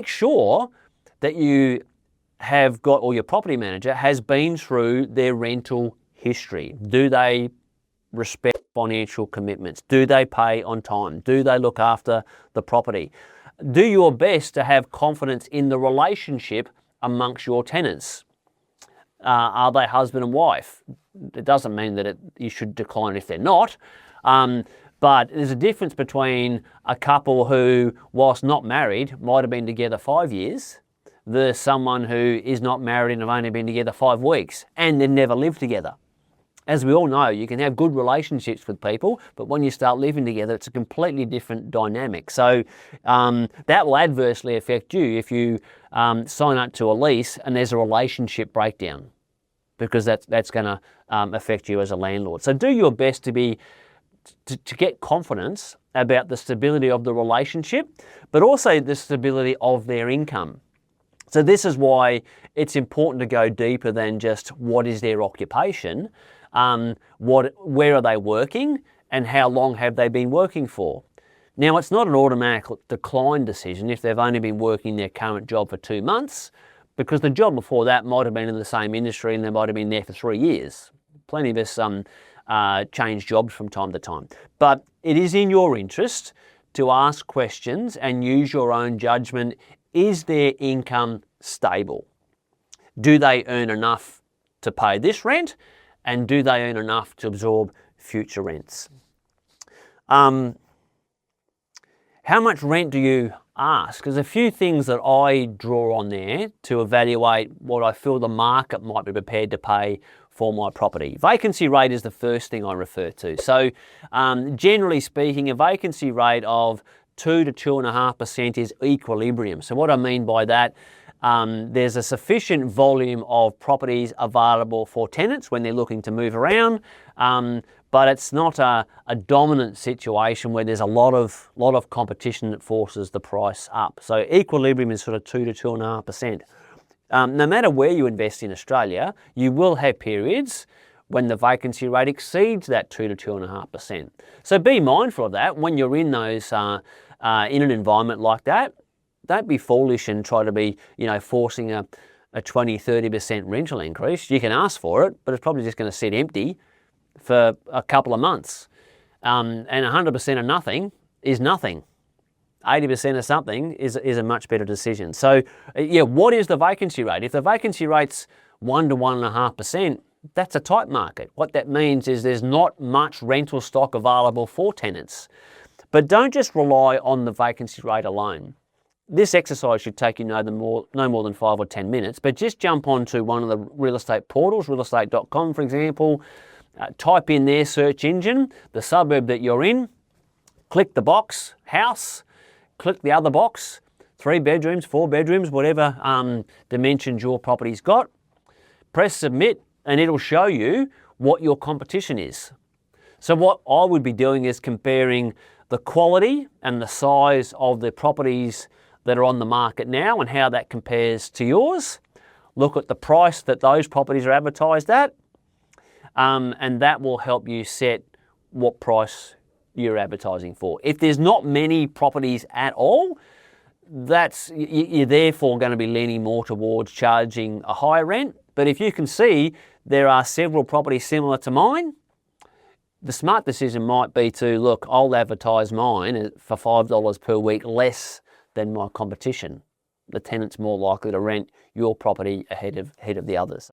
make sure that you have got, or your property manager has been through their rental history. Do they respect financial commitments? Do they pay on time? Do they look after the property? Do your best to have confidence in the relationship amongst your tenants. Are they husband and wife? It doesn't mean that you should decline if they're not. But there's a difference between a couple who, whilst not married, might have been together 5 years, versus someone who is not married and have only been together 5 weeks and they've never lived together. As we all know, you can have good relationships with people, but when you start living together, it's a completely different dynamic. So that will adversely affect you if you sign up to a lease and there's a relationship breakdown, because that's going to affect you as a landlord. So do your best to get confidence about the stability of the relationship, but also the stability of their income. So this is why it's important to go deeper than just what is their occupation, where are they working, and how long have they been working for. Now, it's not an automatic decline decision if they've only been working their current job for 2 months, because the job before that might have been in the same industry and they might have been there for 3 years. Plenty of us change jobs from time to time. But it is in your interest to ask questions and use your own judgment. Is their income stable? Do they earn enough to pay this rent? And do they earn enough to absorb future rents? How much rent do you ask? There's a few things that I draw on there to evaluate what I feel the market might be prepared to pay for my property. Vacancy rate is the first thing I refer to. So generally speaking, a vacancy rate of 2 to 2.5% is equilibrium. So what I mean by that, there's a sufficient volume of properties available for tenants when they're looking to move around, but it's not a dominant situation where there's a lot of competition that forces the price up. So equilibrium is sort of 2 to 2.5%. No matter where you invest in Australia, you will have periods when the vacancy rate exceeds that 2 to 2.5%. So be mindful of that when you're in those in an environment like that. Don't be foolish and try to be, forcing a 20-30% rental increase. You can ask for it, but it's probably just going to sit empty for a couple of months. And 100% of nothing is nothing. 80% of something is a much better decision. So, what is the vacancy rate? If the vacancy rate's 1 to 1.5%, that's a tight market. What that means is there's not much rental stock available for tenants. But don't just rely on the vacancy rate alone. This exercise should take you no more than 5 or 10 minutes, but just jump onto one of the real estate portals, realestate.com, for example, type in their search engine, the suburb that you're in, click the box, house, click the other box, 3 bedrooms, 4 bedrooms, whatever dimensions your property's got, press submit, and it'll show you what your competition is. So what I would be doing is comparing the quality and the size of the properties that are on the market now and how that compares to yours. Look at the price that those properties are advertised at, and that will help you set what price you're advertising for. If there's not many properties at all, you're therefore going to be leaning more towards charging a higher rent. But if you can see there are several properties similar to mine, the smart decision might be to, look, I'll advertise mine for $5 per week less than my competition. The tenant's more likely to rent your property ahead of the others.